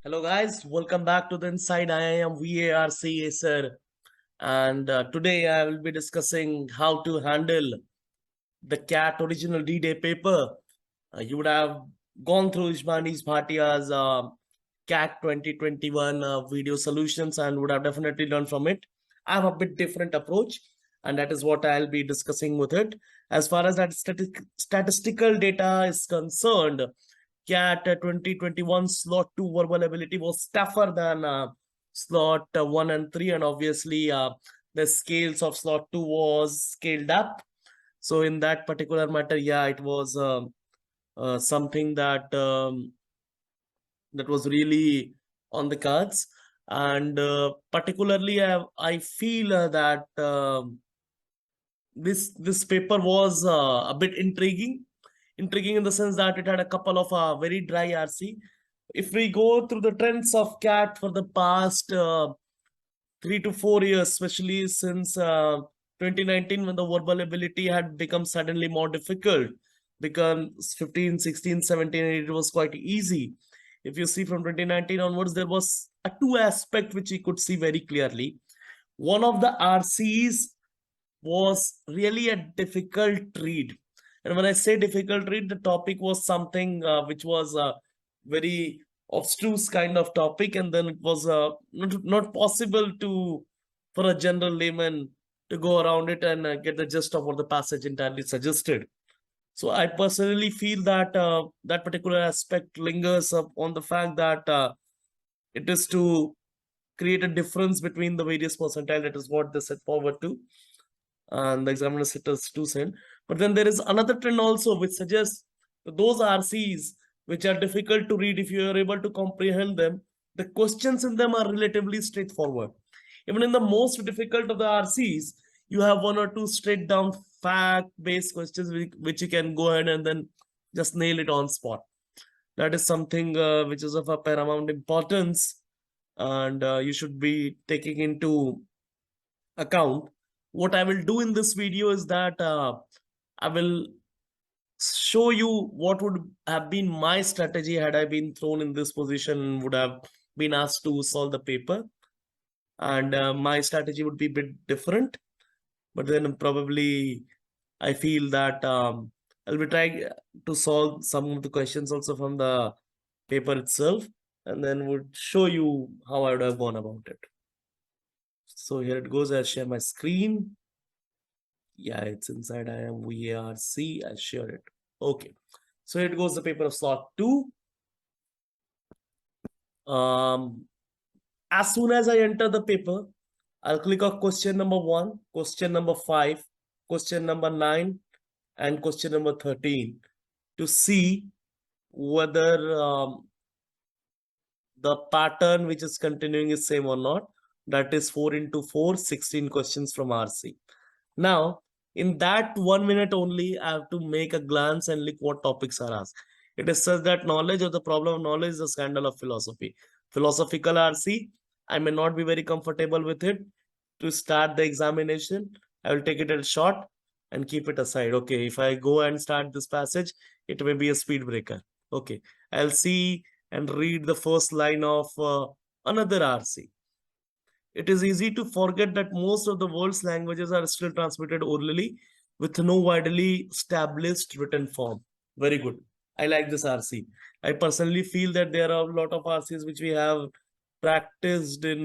Hello guys, welcome back to the Inside IIM VARC sir. And today I will be discussing how to handle the CAT original D-Day paper. You would have gone through Ishmani's Bhatia's CAT 2021 video solutions and would have definitely learned from it. I have a bit different approach, and that is what I'll be discussing with it. As far as that statistical data is concerned, CAT 2021 slot 2 verbal ability was tougher than slot 1 and 3, and obviously the scales of slot 2 was scaled up. So in that particular matter, yeah, it was something that was really on the cards, and particularly I feel that this paper was a bit intriguing in the sense that it had a couple of very dry RC. If we go through the trends of CAT for the past 3 to 4 years, especially since 2019, when the verbal ability had become suddenly more difficult, because 15, 16, 17, it was quite easy. If you see from 2019 onwards, there was a two aspect which you could see very clearly. One of the RCs was really a difficult read. And when I say difficult read, the topic was something which was a very abstruse kind of topic, and then it was not possible for a general layman to go around it and get the gist of what the passage entirely suggested. So I personally feel that that particular aspect lingers up on the fact that it is to create a difference between the various percentile. That is what they set forward to, and the examiner set us 2 cent. But then there is another trend also which suggests that those RCs which are difficult to read, if you are able to comprehend them, the questions in them are relatively straightforward. Even in the most difficult of the RCs, you have one or two straight down fact based questions which you can go ahead and then just nail it on spot. That is something which is of a paramount importance, and you should be taking into account. What I will do in this video is that I will show you what would have been my strategy had I been thrown in this position, would have been asked to solve the paper. And my strategy would be a bit different, but then probably I feel that I'll be trying to solve some of the questions also from the paper itself, and then would show you how I would have gone about it. So here it goes. I'll share my screen. Yeah, it's inside IIM VARC. I share it. Okay. So here it goes, the paper of slot 2. As soon as I enter the paper, I'll click on question number 1, question number 5, question number 9, and question number 13 to see whether the pattern which is continuing is same or not. That is 4 into 4, 16 questions from RC. Now, in that 1 minute only, I have to make a glance and look what topics are asked. It is such that knowledge of the problem of knowledge is a scandal of philosophy. Philosophical RC, I may not be very comfortable with it. To start the examination, I will take it as short and keep it aside. Okay, if I go and start this passage, it may be a speed breaker. Okay, I'll see and read the first line of another RC. It is easy to forget that most of the world's languages are still transmitted orally with no widely established written form. Very good. I like this RC. I personally feel that there are a lot of RCs which we have practiced in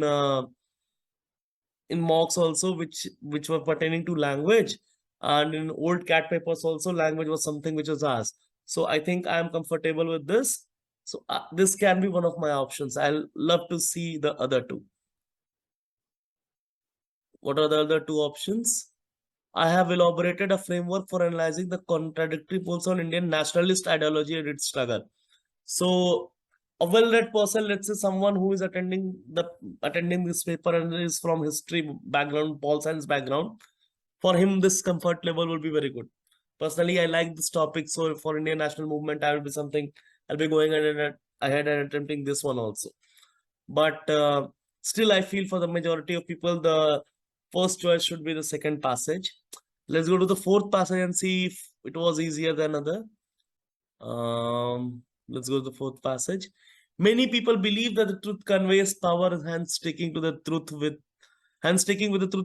mocks also, which were pertaining to language, and in old CAT papers also, language was something which was asked. So I think I am comfortable with this. So this can be one of my options. I'll love to see the other two. What are the other two options? I have elaborated a framework for analyzing the contradictory poles on Indian nationalist ideology and its struggle. So a well-read person, let's say someone who is attending this paper and is from history background, Paul science background, for him this comfort level will be very good. Personally, I like this topic, so for Indian national movement, I will be something I'll be going ahead and attempting this one also. But still, I feel for the majority of people, the first choice should be the second passage. Let's go to the fourth passage and see if it was easier than other. Let's go to the fourth passage. Many people believe that the truth conveys power, hence sticking with the truth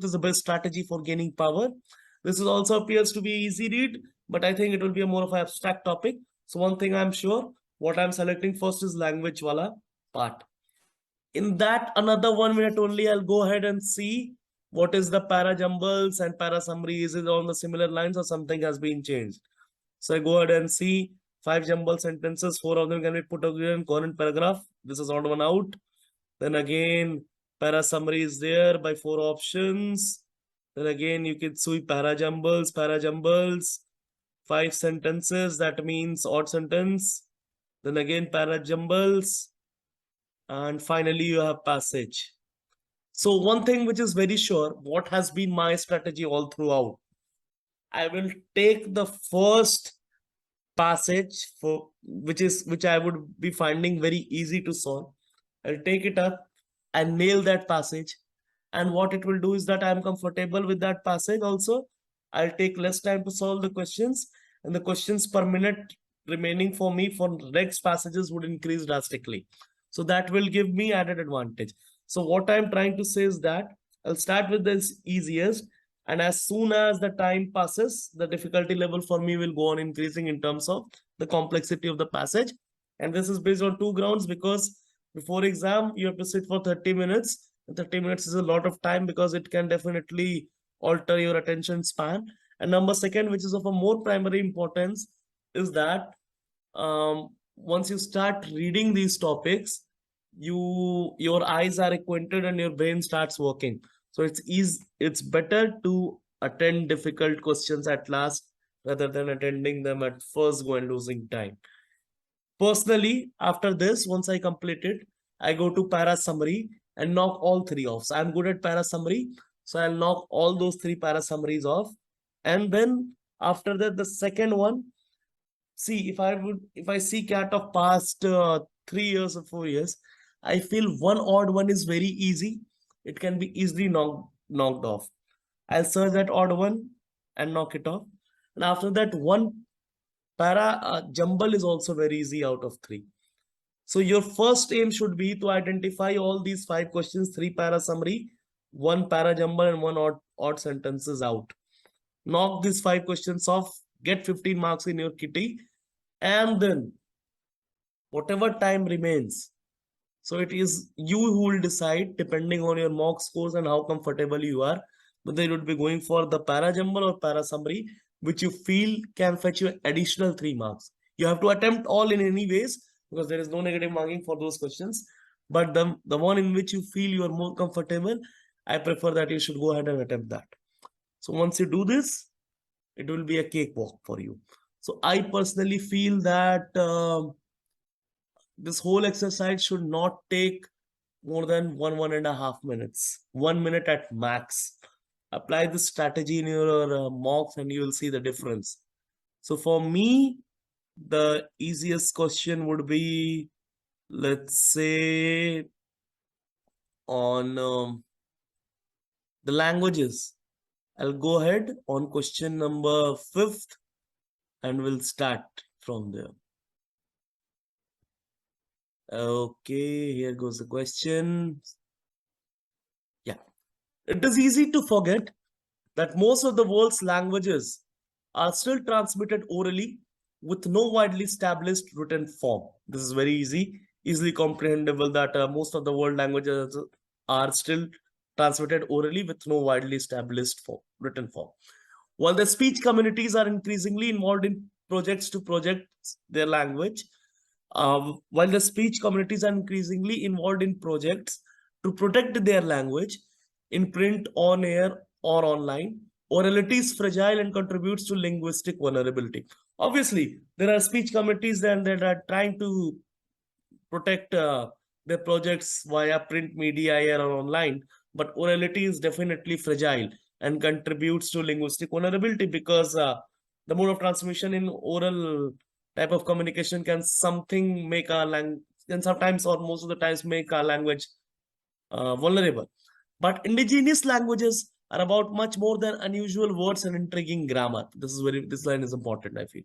is the best strategy for gaining power. This is also appears to be easy read, but I think it will be a more of an abstract topic. So one thing I'm sure, what I'm selecting first is language wala part. In that another 1 minute only, I'll go ahead and see what is the para jumbles and para summary. Is it on the similar lines or something has been changed? So I go ahead and see 5 jumble sentences, 4 of them can be put together in current paragraph. This is odd one out. Then again, para summary is there by 4 options. Then again, you can see para jumbles, 5 sentences, that means odd sentence. Then again, para jumbles. And finally, you have passage. So one thing which is very sure, what has been my strategy all throughout, I will take the first passage for which I would be finding very easy to solve. I'll take it up and nail that passage. And what it will do is that I'm comfortable with that passage also. I'll take less time to solve the questions, and the questions per minute remaining for me for next passages would increase drastically. So that will give me added advantage. So what I'm trying to say is that I'll start with this easiest, and as soon as the time passes, the difficulty level for me will go on increasing in terms of the complexity of the passage. And this is based on 2 grounds, because before exam, you have to sit for 30 minutes. And 30 minutes is a lot of time because it can definitely alter your attention span. And number second, which is of a more primary importance, is that once you start reading these topics, your eyes are acquainted and your brain starts working. So it's better to attend difficult questions at last rather than attending them at first go and losing time. Personally, after this, once I complete it, I go to para summary and knock all 3 off. So I'm good at para summary, so I'll knock all those 3 para summaries off. And then after that, the second one, see, if I see cat of past 3 years or 4 years, I feel one odd one is very easy. It can be easily knocked off. I'll search that odd one and knock it off. And after that, one para jumble is also very easy out of 3. So your first aim should be to identify all these 5 questions, 3 para summary, 1 para jumble, and 1 odd sentences out. Knock these 5 questions off, get 15 marks in your kitty, and then whatever time remains. So it is you who will decide, depending on your mock scores and how comfortable you are, whether you would be going for the para jumble or para summary, which you feel can fetch you additional 3 marks. You have to attempt all in any ways, because there is no negative marking for those questions. But the one in which you feel you are more comfortable, I prefer that you should go ahead and attempt that. So once you do this, it will be a cakewalk for you. So I personally feel that this whole exercise should not take more than 1.5 minutes, 1 minute at max. Apply this strategy in your mocks and you will see the difference. So for me, the easiest question would be, let's say, on the languages. I'll go ahead on question number 5th and we'll start from there. Okay, here goes the question. Yeah, it is easy to forget that most of the world's languages are still transmitted orally with no widely established written form. This is very easily comprehensible that most of the world languages are still transmitted orally with no widely established written form. While the speech communities are increasingly involved in projects to project their language, while the speech communities are increasingly involved in projects to protect their language in print, on air, or online, orality is fragile and contributes to linguistic vulnerability. Obviously, there are speech committees that are trying to protect their projects via print media or online, but orality is definitely fragile and contributes to linguistic vulnerability, because the mode of transmission in oral type of communication can make our language, can sometimes or most of the times make our language vulnerable. But indigenous languages are about much more than unusual words and intriguing grammar. This line is important, I feel.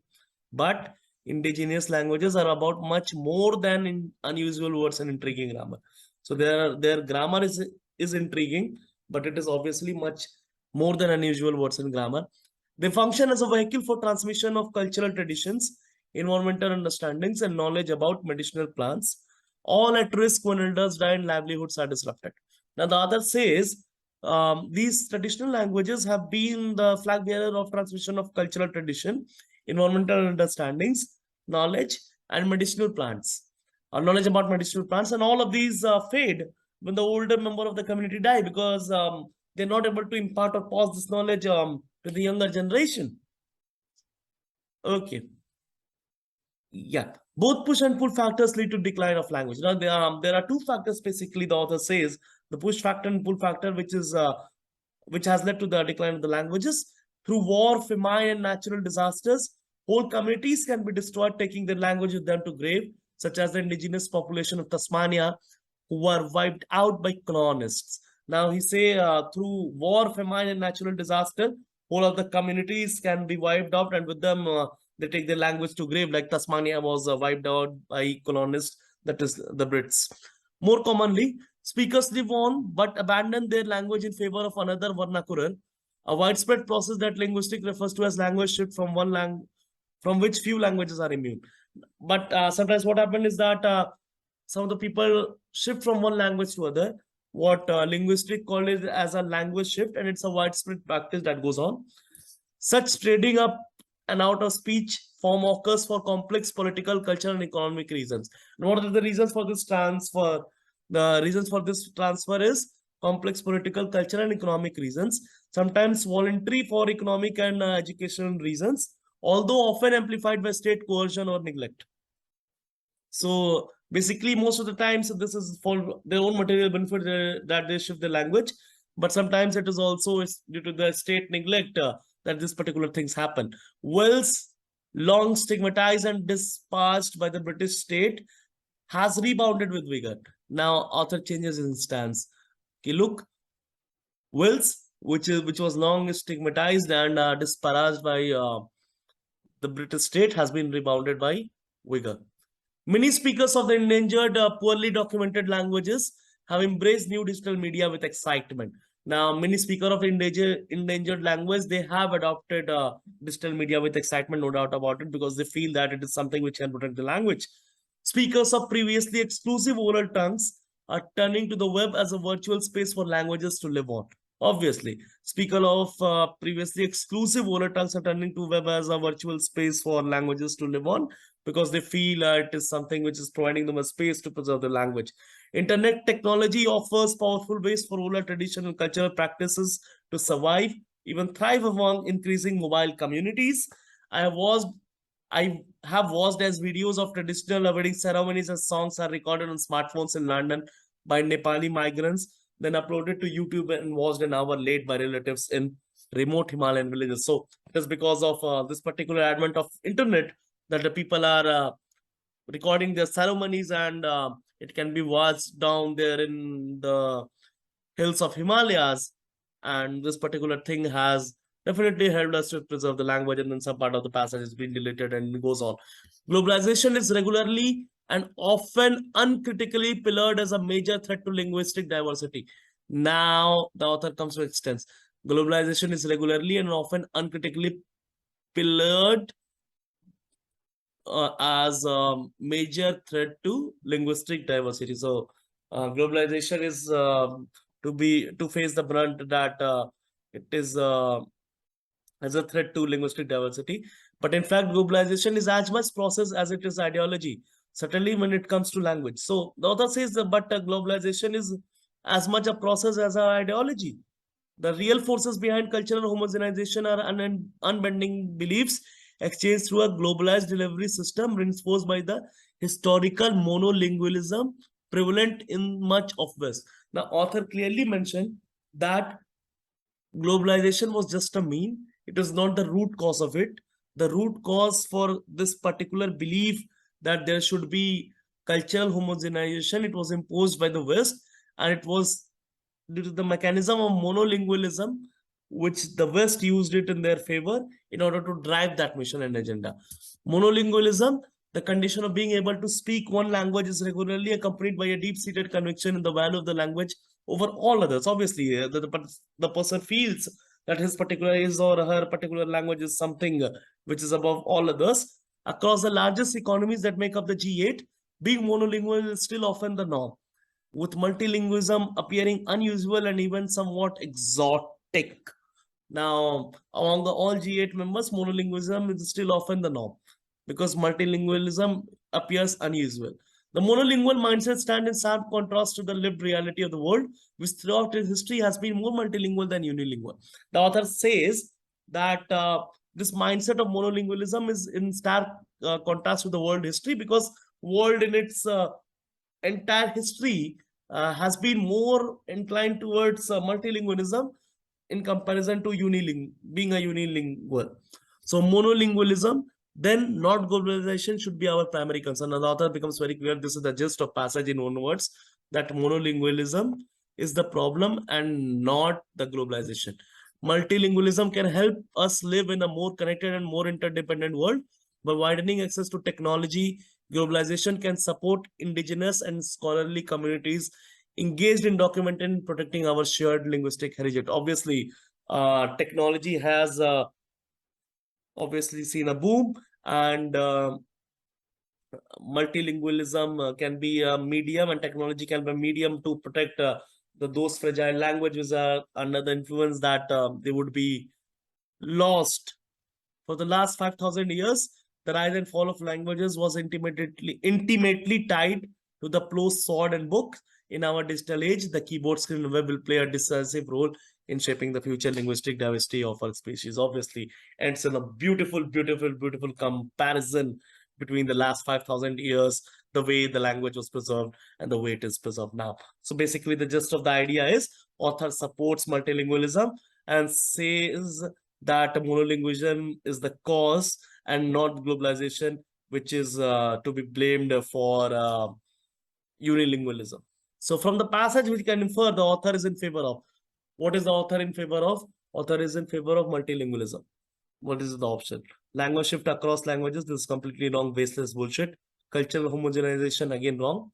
But indigenous languages are about much more than unusual words and intriguing grammar. So their grammar is intriguing, but it is obviously much more than unusual words and grammar. They function as a vehicle for transmission of cultural traditions, environmental understandings, and knowledge about medicinal plants, all at risk when elders die and livelihoods are disrupted. Now, the other says these traditional languages have been the flag bearer of transmission of cultural tradition, environmental understandings, knowledge, and medicinal plants. Knowledge about medicinal plants, and all of these fade when the older member of the community die because they're not able to impart or pass this knowledge to the younger generation. Okay. Yeah. Both push and pull factors lead to decline of language. Now, there are two factors basically the author says, the push factor and pull factor, which has led to the decline of the languages. Through war, famine, and natural disasters, whole communities can be destroyed, taking their language with them to grave, such as the indigenous population of Tasmania, who were wiped out by colonists. Now, he say through war, famine, and natural disaster, whole of the communities can be wiped out, and with them, they take their language to grave, like Tasmania was wiped out by colonists, that is the Brits. More commonly, speakers live on but abandon their language in favor of another vernacular, a widespread process that linguistic refers to as language shift from one language from which few languages are immune. But sometimes what happens is that some of the people shift from one language to other. What linguistic call it as a language shift, and it's a widespread practice that goes on. Such trading up and out of speech form occurs for complex political, cultural, and economic reasons. And what are the reasons for this transfer? The reasons for this transfer is complex political, cultural, and economic reasons, sometimes voluntary for economic and educational reasons, although often amplified by state coercion or neglect. So basically, most of the times, this is for their own material benefit that they shift the language, but sometimes it is also due to the state neglect that this particular things happen. Wales, long stigmatized and disparaged by the British state, has rebounded with vigor. Now, author changes his stance. Okay, look, Wales, which was long stigmatized and disparaged by the British state, has been rebounded by vigor. Many speakers of the endangered, poorly documented languages have embraced new digital media with excitement. Now, many speakers of endangered language, they have adopted digital media with excitement, no doubt about it, because they feel that it is something which can protect the language. Speakers of previously exclusive oral tongues are turning to the web as a virtual space for languages to live on. Obviously, speakers of previously exclusive oral tongues are turning to web as a virtual space for languages to live on, because they feel it is something which is providing them a space to preserve the language. Internet technology offers powerful ways for oral traditional and cultural practices to survive, even thrive among increasing mobile communities. I have watched as videos of traditional wedding ceremonies and songs are recorded on smartphones in London by Nepali migrants, then uploaded to YouTube and watched an hour late by relatives in remote Himalayan villages. So it is because of this particular advent of internet that the people are recording their ceremonies, and it can be watched down there in the hills of Himalayas. And this particular thing has definitely helped us to preserve the language, and then some part of the passage has been deleted and it goes on. Globalization is regularly and often uncritically pillared as a major threat to linguistic diversity. Now, the author comes to extents. Globalization is regularly and often uncritically pillared as a major threat to linguistic diversity. So, globalization is to face the brunt that it is as a threat to linguistic diversity. But in fact, globalization is as much process as it is ideology, certainly when it comes to language. So the author says that, but globalization is as much a process as an ideology. The real forces behind cultural homogenization are unbending beliefs exchanged through a globalized delivery system reinforced by the historical monolingualism prevalent in much of West. The author clearly mentioned that globalization was just a mean. It is not the root cause of it. The root cause for this particular belief that there should be cultural homogenization, it was imposed by the West, and it was due to the mechanism of monolingualism which the West used it in their favor in order to drive that mission and agenda. Monolingualism, the condition of being able to speak one language, is regularly accompanied by a deep-seated conviction in the value of the language over all others. Obviously, the person feels that his or her particular language is something which is above all others. Across the largest economies that make up the G8, being monolingual is still often the norm, with multilingualism appearing unusual and even somewhat exotic. Now, among the all G8 members, monolingualism is still often the norm because multilingualism appears unusual. The monolingual mindset stands in sharp contrast to the lived reality of the world, which throughout its history has been more multilingual than unilingual. The author says that this mindset of monolingualism is in stark contrast with the world history, because world in its entire history has been more inclined towards multilingualism in comparison to being a unilingual. So monolingualism, then not globalization, should be our primary concern. And the author becomes very clear. This is the gist of passage in one words, that monolingualism is the problem and not the globalization. Multilingualism can help us live in a more connected and more interdependent world. By widening access to technology, globalization can support indigenous and scholarly communities engaged in documenting and protecting our shared linguistic heritage. Obviously, technology has obviously seen a boom, and multilingualism can be a medium, and technology can be a medium to protect those fragile languages are under the influence that they would be lost. For the last 5,000 years, the rise and fall of languages was intimately tied to the plough, sword, and book. In our digital age, the keyboard, screen, and web will play a decisive role in shaping the future linguistic diversity of our species. Obviously, and it's in a beautiful, beautiful, beautiful comparison between the last 5,000 years, the way the language was preserved and the way it is preserved now. So basically, the gist of the idea is author supports multilingualism and says that monolingualism is the cause and not globalization, which is to be blamed for unilingualism. So from the passage, we can infer the author is in favor of. What is the author in favor of? Author is in favor of multilingualism. What is the option? Language shift across languages. This is completely wrong, baseless bullshit. Cultural homogenization, again wrong.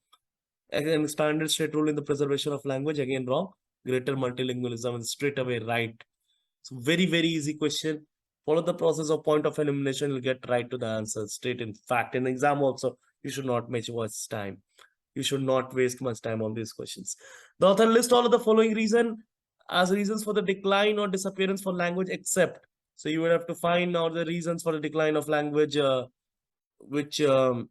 An expanded state role in the preservation of language, again wrong. Greater multilingualism is straight away right. So very, very easy question. Follow the process of point of elimination. You'll get right to the answer. Straight in fact, in exam also, you should not waste time. You should not waste much time on these questions. The author lists all of the following reasons for the decline or disappearance for language except. So you would have to find out the reasons for the decline of language, which the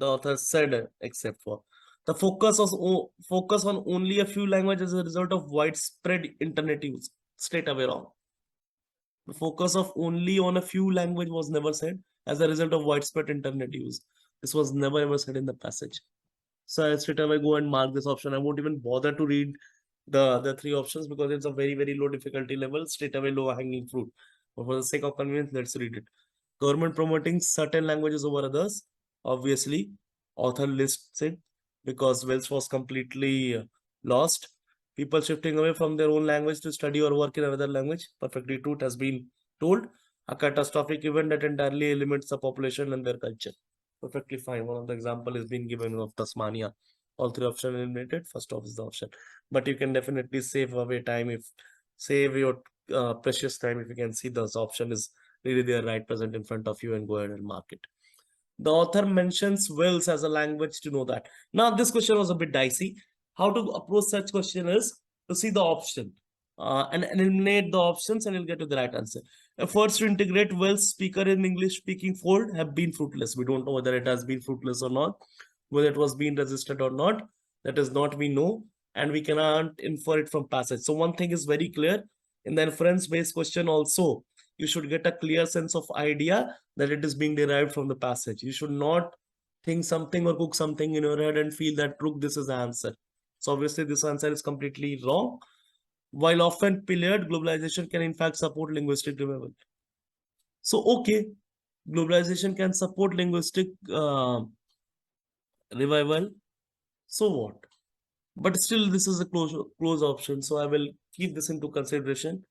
author said except for. The focus on only a few languages as a result of widespread internet use. Straight away wrong. The focus of only on a few language was never said as a result of widespread internet use. This was never ever said in the passage. So I straight away go and mark this option. I won't even bother to read the three options because it's a very, very low difficulty level, straight away low hanging fruit. But for the sake of convenience, let's read it. Government promoting certain languages over others. Obviously, author lists it because Welsh was completely lost. People shifting away from their own language to study or work in another language. Perfectly true. It has been told. A catastrophic event that entirely eliminates the population and their culture. Perfectly fine. One of the example is being given of Tasmania. All three options eliminated. First off is the option. But you can definitely save away time if save your precious time if you can see this option is really there right present in front of you and go ahead and mark it. The author mentions Welsh as a language to know that. Now, this question was a bit dicey. How to approach such question is to see the option and eliminate the options and you'll get to the right answer. Efforts to integrate Welsh speaker in English speaking fold have been fruitless. We don't know whether it has been fruitless or not, whether it was being resisted or not. That is not we know, and we cannot infer it from passage. So one thing is very clear in the inference based question also, you should get a clear sense of idea that it is being derived from the passage. You should not think something or cook something in your head and feel that, look, this is the answer. So obviously this answer is completely wrong. While often pillared, globalization can in fact support linguistic revival. So, okay, globalization can support linguistic revival. So what? But still, this is a close option, so I will keep this into consideration.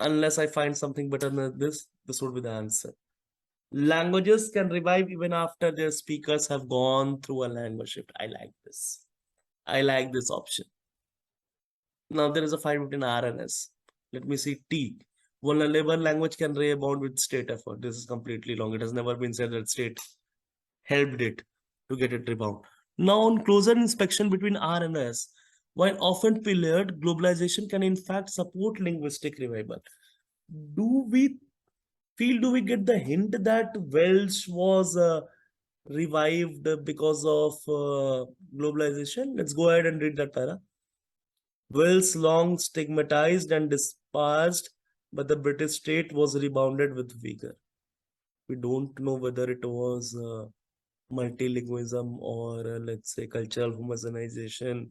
Unless I find something better than this would be the answer. Languages can revive even after their speakers have gone through a language shift. I like this. I like this option. Now there is a fight between R and S. Let me see T. Vulnerable language can rebound with state effort. This is completely wrong. It has never been said that state helped it to get it rebound. Now, on closer inspection between R and S, while often pillared, globalization can in fact support linguistic revival. Do we do we get the hint that Welsh was revived because of globalization? Let's go ahead and read that para. Wales long stigmatized and despised, but the British state was rebounded with vigor. We don't know whether it was multilingualism or let's say cultural homogenization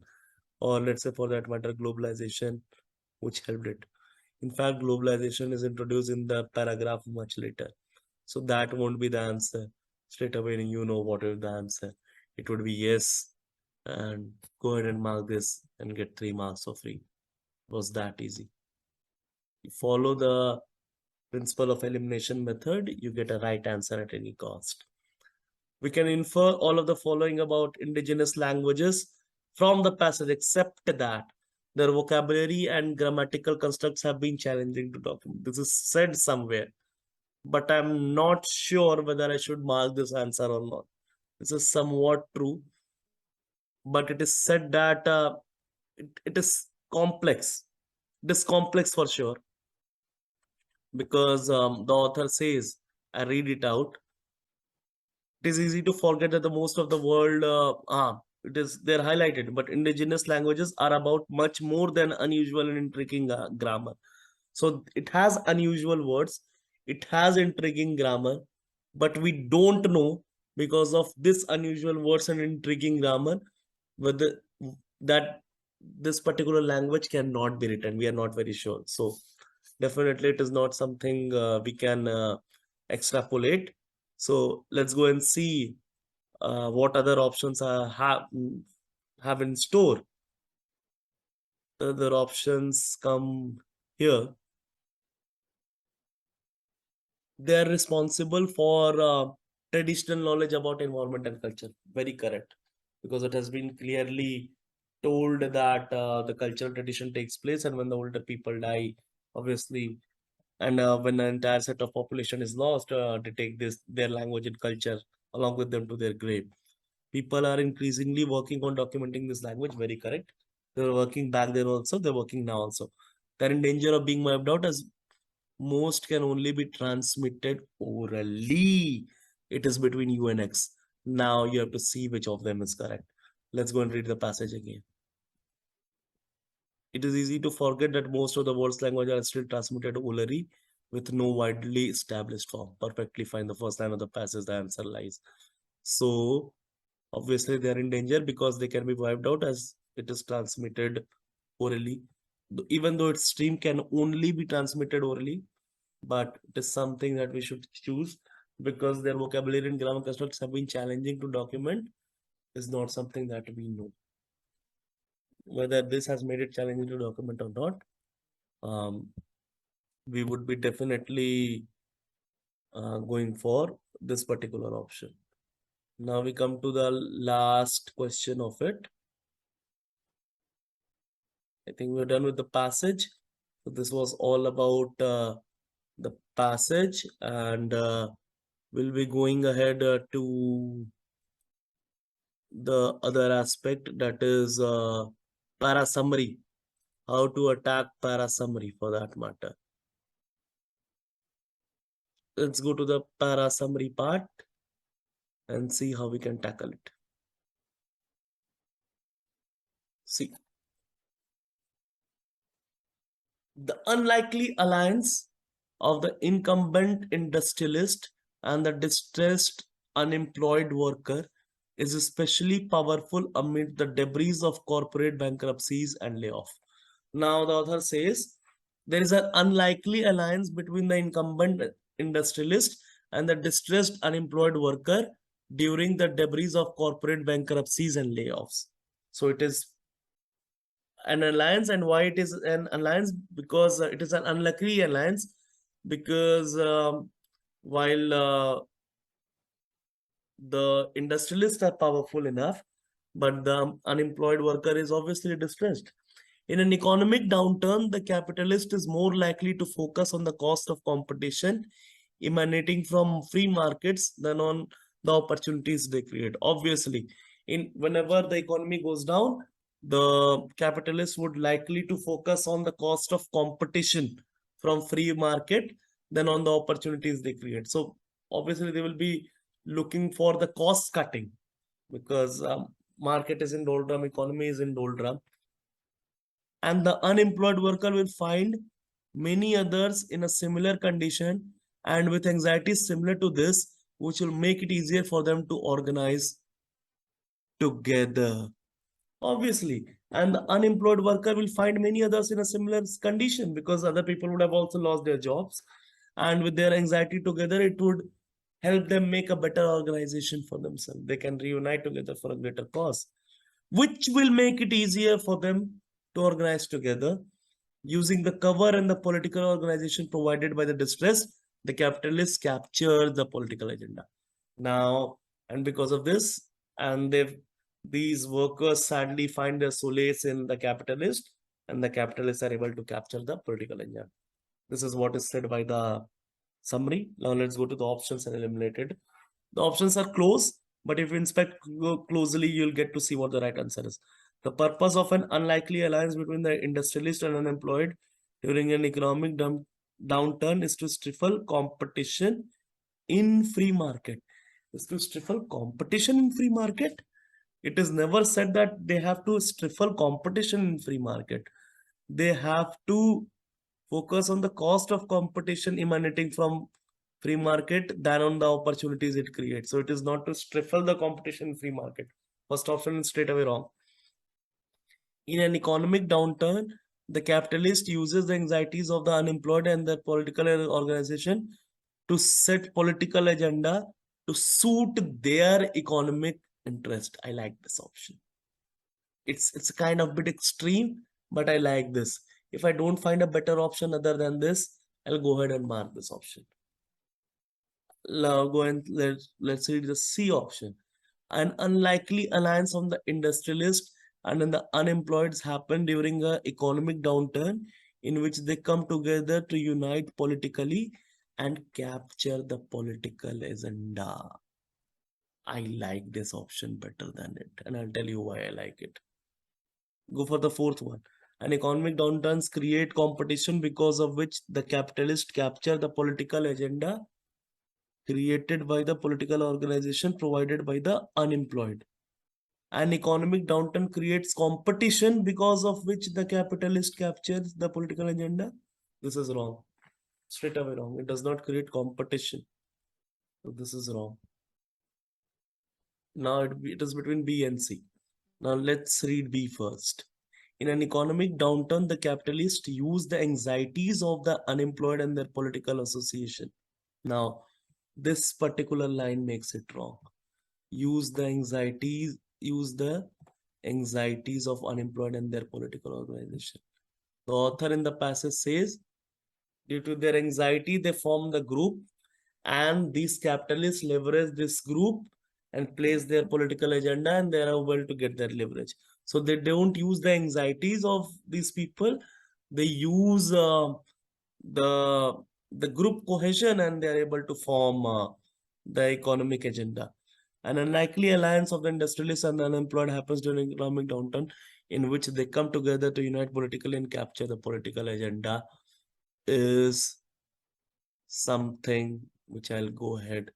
or let's say for that matter globalization which helped it. In fact, globalization is introduced in the paragraph much later. So that won't be the answer. Straight away, you know what is the answer. It would be yes. And go ahead and mark this and get 3 marks for free. It was that easy. You follow the principle of elimination method, you get a right answer at any cost. We can infer all of the following about indigenous languages from the passage, except that their vocabulary and grammatical constructs have been challenging to document. This is said somewhere, but I'm not sure whether I should mark this answer or not. This is somewhat true, but it is said that it is complex. It is complex for sure because the author says, I read it out. It is easy to forget that the most of the world, they're highlighted, but indigenous languages are about much more than unusual and intriguing grammar. So it has unusual words, it has intriguing grammar, but we don't know because of this unusual words and intriguing grammar whether that this particular language cannot be written. We are not very sure. So definitely it is not something we can extrapolate. So let's go and see what other options have in store. Other options come here. They are responsible for traditional knowledge about environment and culture. Very correct, because it has been clearly told that the cultural tradition takes place, and when the older people die, obviously, and when an entire set of population is lost, they take their language and culture along with them to their grave. People are increasingly working on documenting this language. Very correct. They're working back then also. They're working now also. They're in danger of being wiped out as most can only be transmitted orally. It is between U and X. Now you have to see which of them is correct. Let's go and read the passage again. It is easy to forget that most of the world's languages are still transmitted orally with no widely established form. Perfectly fine. The first line of the passage, the answer lies. So obviously they are in danger because they can be wiped out as it is transmitted orally. Even though its stream can only be transmitted orally, but it is something that we should choose because their vocabulary and grammar constructs have been challenging to document is not something that we know. Whether this has made it challenging to document or not, we would be definitely going for this particular option. Now we come to the last question of it. I think we're done with the passage. So this was all about the passage, and we'll be going ahead to the other aspect, that is para summary. How to attack para summary for that matter. Let's go to the para summary part and see how we can tackle it. See, the unlikely alliance of the incumbent industrialist and the distressed unemployed worker is especially powerful amid the debris of corporate bankruptcies and layoff. Now, the author says there is an unlikely alliance between the incumbent industrialist and the distressed unemployed worker during the debris of corporate bankruptcies and layoffs. So it is an alliance. And why it is an alliance? Because it is an unlucky alliance, because while the industrialists are powerful enough, but the unemployed worker is obviously distressed. In an economic downturn, the capitalist is more likely to focus on the cost of competition emanating from free markets than on the opportunities they create. Obviously, in whenever the economy goes down, the capitalist would likely to focus on the cost of competition from free market than on the opportunities they create. So obviously they will be looking for the cost cutting, because market is in doldrum, economy is in doldrum, and the unemployed worker will find many others in a similar condition and with anxieties similar to this, which will make it easier for them to organize together. Obviously, and the unemployed worker will find many others in a similar condition, because other people would have also lost their jobs, and with their anxiety together, it would help them make a better organization for themselves. They can reunite together for a greater cause, which will make it easier for them to organize together. Using the cover and the political organization provided by the distress, the capitalists capture the political agenda. Now, and because of this, and these workers sadly find their solace in the capitalist, and the capitalists are able to capture the political agenda. This is what is said by the summary. Now let's go to the options and eliminate it. The options are close, but if you inspect closely, you'll get to see what the right answer is. The purpose of an unlikely alliance between the industrialist and unemployed during an economic downturn is to stifle competition in free market. Is to stifle competition in free market. It is never said that they have to stifle competition in free market. They have to focus on the cost of competition emanating from free market than on the opportunities it creates. So it is not to stifle the competition in free market. First option is straight away wrong. In an economic downturn, the capitalist uses the anxieties of the unemployed and the political organization to set political agenda to suit their economic interest. I like this option. It's a kind of bit extreme, but I like this. If I don't find a better option other than this, I'll go ahead and mark this option. Now go and let's read the C option. An unlikely alliance of the industrialist and then the unemployed happen during an economic downturn in which they come together to unite politically and capture the political agenda. I like this option better than it, and I'll tell you why I like it. Go for the fourth one. An economic downturns create competition because of which the capitalists capture the political agenda created by the political organization provided by the unemployed. An economic downturn creates competition because of which the capitalist captures the political agenda. This is wrong. Straight away wrong. It does not create competition. So this is wrong. Now it is between B and C. Now let's read B first. In an economic downturn, the capitalists use the anxieties of the unemployed and their political association. Now, this particular line makes it wrong. Use the anxieties of unemployed and their political organization. The author in the passage says, due to their anxiety, they form the group, and these capitalists leverage this group and place their political agenda, and they are able to get their leverage. So they don't use the anxieties of these people. They use the group cohesion, and they are able to form the economic agenda. An unlikely alliance of the industrialists and the unemployed happens during economic downturn in which they come together to unite politically and capture the political agenda is something which I'll go ahead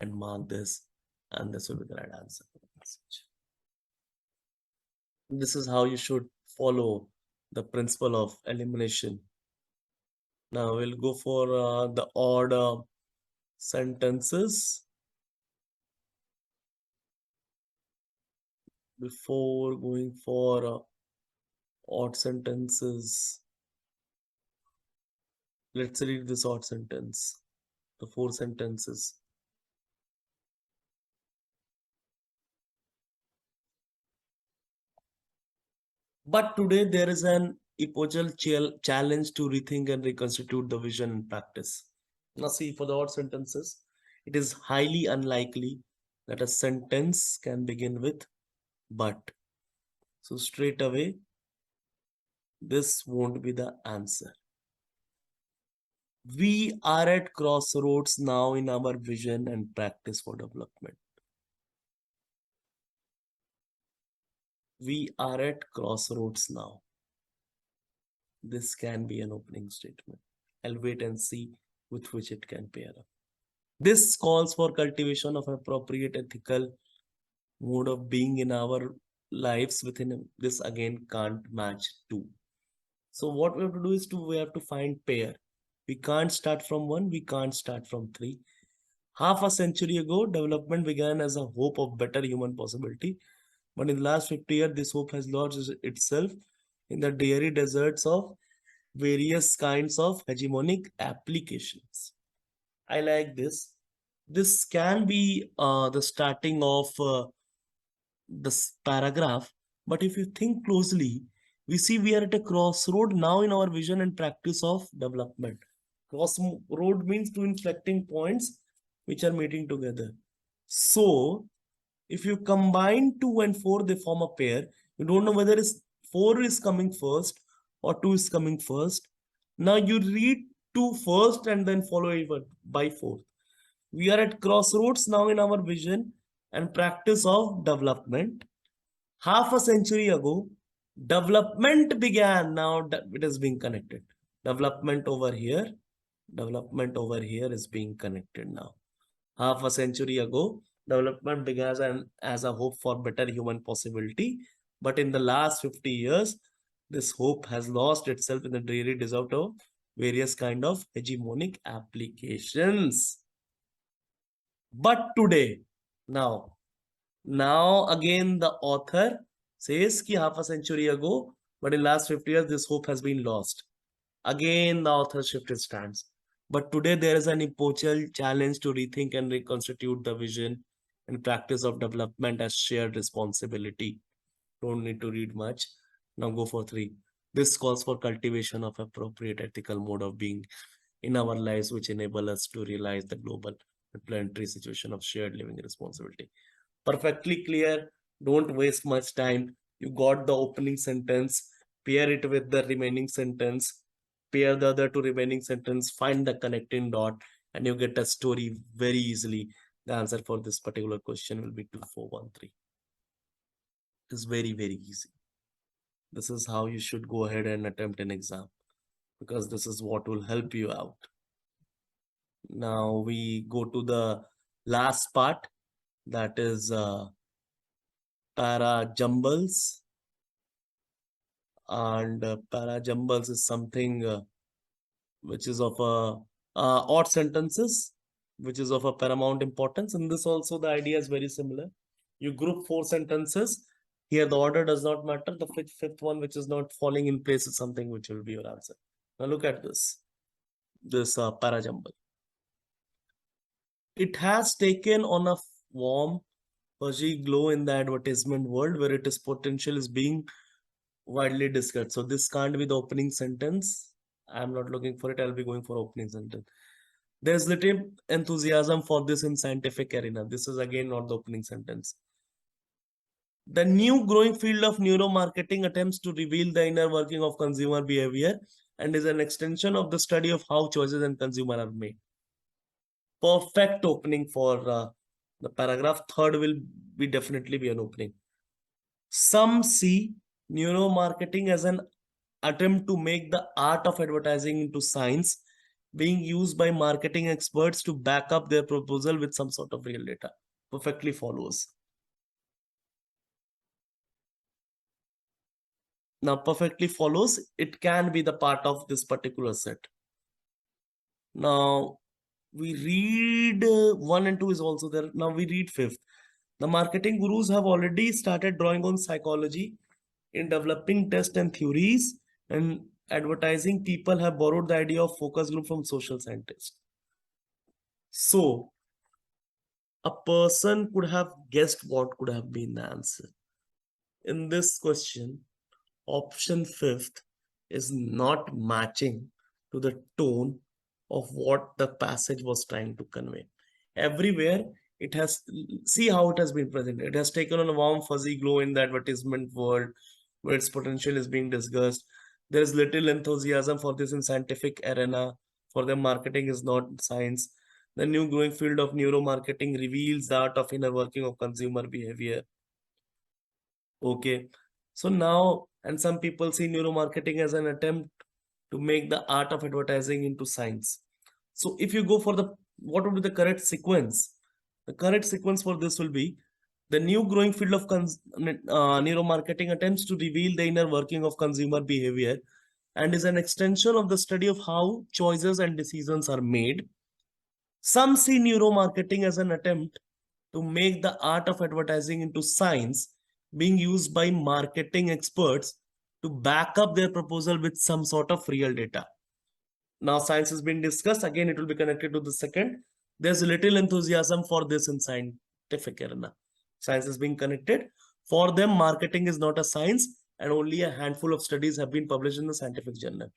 and mark this, and this will be the right answer for the message. This is how you should follow the principle of elimination. Now we'll go for the odd sentences. Before going for odd sentences, let's read this odd sentence, the four sentences. But today there is an epochal challenge to rethink and reconstitute the vision in practice. Now, see, for the odd sentences, it is highly unlikely that a sentence can begin with but. So, straight away, this won't be the answer. We are at crossroads now in our vision and practice for development. We are at crossroads now. This can be an opening statement. I'll wait and see with which it can pair up. This calls for cultivation of appropriate ethical mode of being in our lives within this again can't match two. So what we have to do is we have to find pair. We can't start from one, we can't start from three. Half a century ago, development began as a hope of better human possibility. But in the last 50 years, this hope has lost itself in the dreary deserts of various kinds of hegemonic applications. I like this. This can be the starting of this paragraph, but if you think closely, we see we are at a crossroad now in our vision and practice of development. Crossroad means two inflecting points which are meeting together. So, if you combine 2 and 4, they form a pair. You don't know whether 4 is coming first or 2 is coming first. Now you read 2 first and then follow it by 4. We are at crossroads now in our vision and practice of development. Half a century ago, development began. Now it is being connected. Development over here is being connected now. Half a century ago, development began as a hope for better human possibility. But in the last 50 years, this hope has lost itself in the dreary desert of various kind of hegemonic applications. But today, now again the author says ki half a century ago, but in last 50 years, this hope has been lost. Again, the author shifted stance. But today there is an epochal challenge to rethink and reconstitute the vision and practice of development as shared responsibility. Don't need to read much. Now go for 3. This calls for cultivation of appropriate ethical mode of being in our lives, which enable us to realize the global and planetary situation of shared living responsibility. Perfectly clear. Don't waste much time. You got the opening sentence, pair it with the remaining sentence, pair the other two remaining sentence, find the connecting dot, and you get a story very easily. The answer for this particular question will be 2413. It's very, very easy. This is how you should go ahead and attempt an exam, because this is what will help you out. Now we go to the last part, that is para jumbles. And para jumbles is something which is of a odd sentences, which is of a paramount importance. And this also, the idea is very similar. You group 4 sentences. Here the order does not matter. The fifth one, which is not falling in place, is something which will be your answer. Now look at this para jumble. It has taken on a warm fuzzy glow in the advertisement world, where its potential is being widely discussed. So this can't be the opening sentence. I'm not looking for it. I'll be going for opening sentence. There's little enthusiasm for this in scientific arena. This is again not the opening sentence. The new growing field of neuromarketing attempts to reveal the inner working of consumer behavior and is an extension of the study of how choices and consumer are made. Perfect opening for the paragraph. Third will be definitely be an opening. Some see neuromarketing as an attempt to make the art of advertising into science, being used by marketing experts to back up their proposal with some sort of real data. Perfectly follows. Now, perfectly follows. It can be the part of this particular set. Now, we read 1 and 2 is also there. Now, we read 5th. The marketing gurus have already started drawing on psychology in developing tests and theories, and advertising people have borrowed the idea of focus group from social scientists. So, a person could have guessed what could have been the answer. In this question, option fifth is not matching to the tone of what the passage was trying to convey. Everywhere it has, see how it has been presented. It has taken on a warm fuzzy glow in the advertisement world where its potential is being discussed. There is little enthusiasm for this in scientific arena. For them, marketing is not science. The new growing field of neuromarketing reveals the art of inner working of consumer behavior. Okay. So now, and some people see neuromarketing as an attempt to make the art of advertising into science. So if you go for the, what would be the correct sequence? The correct sequence for this will be the new growing field of neuromarketing attempts to reveal the inner working of consumer behavior and is an extension of the study of how choices and decisions are made. Some see neuromarketing as an attempt to make the art of advertising into science, being used by marketing experts to back up their proposal with some sort of real data. Now, science has been discussed. Again, it will be connected to the second. There's little enthusiasm for this in scientific arena. Science is being connected. For them, marketing is not a science, and only a handful of studies have been published in the scientific journal.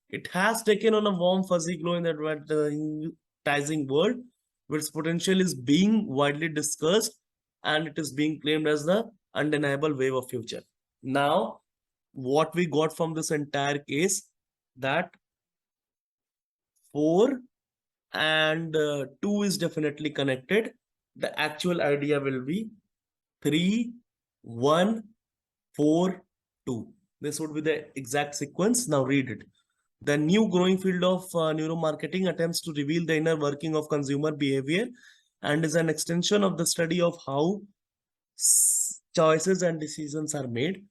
It has taken on a warm, fuzzy glow in the advertising world, where its potential is being widely discussed, and it is being claimed as the undeniable wave of future. Now, what we got from this entire case, that 4 and 2 is definitely connected. The actual idea will be 3, 1, 4, 2. This would be the exact sequence. Now read it. The new growing field of neuromarketing attempts to reveal the inner working of consumer behavior and is an extension of the study of how choices and decisions are made.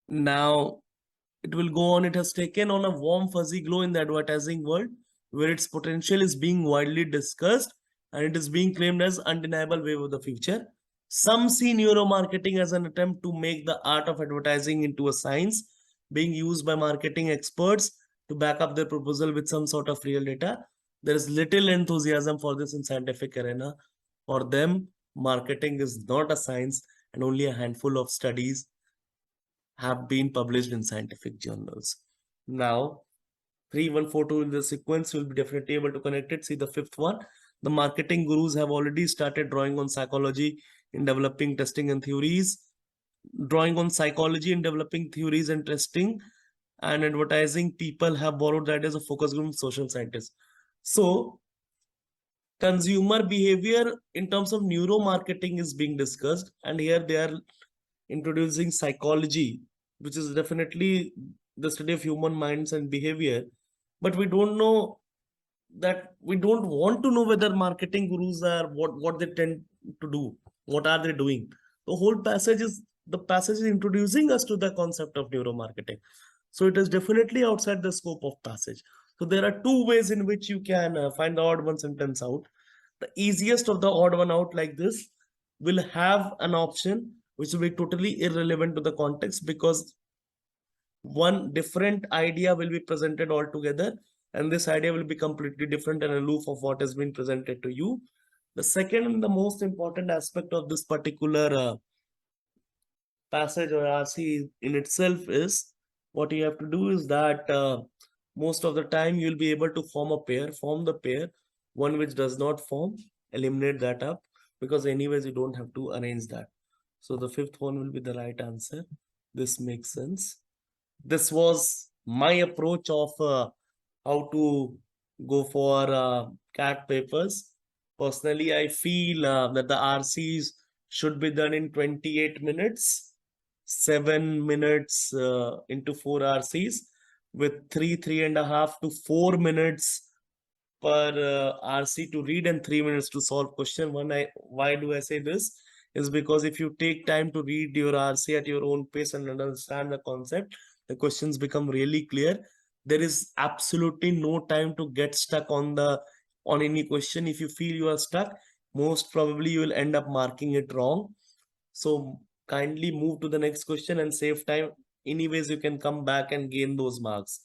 Now, it will go on. It has taken on a warm, fuzzy glow in the advertising world, where its potential is being widely discussed and it is being claimed as undeniable wave of the future. Some see neuromarketing as an attempt to make the art of advertising into a science, being used by marketing experts to back up their proposal with some sort of real data. There is little enthusiasm for this in scientific arena. For them, marketing is not a science, and only a handful of studies have been published in scientific journals. Now, 3142 in the sequence, will be definitely able to connect it. See the fifth one. The marketing gurus have already started drawing on psychology in developing testing and theories, drawing on psychology in developing theories and testing, and advertising people have borrowed the ideas of focus group social scientists. So, consumer behavior in terms of neuromarketing is being discussed, and here they are introducing psychology, which is definitely the study of human minds and behavior. But we don't know that, we don't want to know whether marketing gurus are what they tend to do. What are they doing? The passage is introducing us to the concept of neuromarketing. So it is definitely outside the scope of passage. So there are two ways in which you can find the odd one sentence out. The easiest of the odd one out like this will have an option which will be totally irrelevant to the context, because one different idea will be presented altogether, and this idea will be completely different and aloof of what has been presented to you. The second and the most important aspect of this particular passage or RC in itself is, what you have to do is that most of the time you'll be able to form a pair, form the pair. One which does not form, eliminate that up, because anyways you don't have to arrange that. So the fifth one will be the right answer. This makes sense. This was my approach of how to go for CAT papers. Personally, I feel that the RCs should be done in 28 minutes, 7 minutes into 4 RCs, with 3.5 to 4 minutes per RC to read and 3 minutes to solve question one. Why do I say this? Is because if you take time to read your RC at your own pace and understand the concept, the questions become really clear. There is absolutely no time to get stuck on any question. If you feel you are stuck, most probably you will end up marking it wrong. So kindly move to the next question and save time. Anyways, you can come back and gain those marks.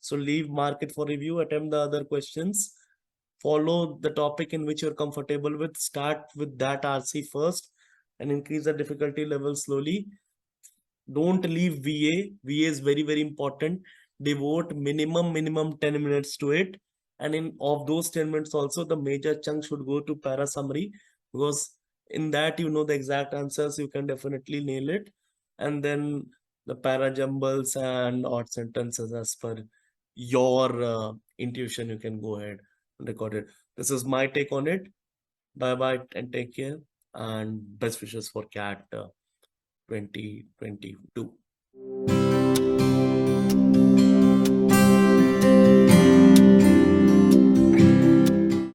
So leave, mark it for review, attempt the other questions. Follow the topic in which you're comfortable with. Start with that RC first and increase the difficulty level slowly. Don't leave VA. VA is very, very important. Devote minimum 10 minutes to it. And in of those 10 minutes also, the major chunk should go to para summary, because in that you know the exact answers, you can definitely nail it. And then the para jumbles and odd sentences as per your intuition, you can go ahead and record it. This is my take on it. Bye bye and take care. And best wishes for CAT 2022.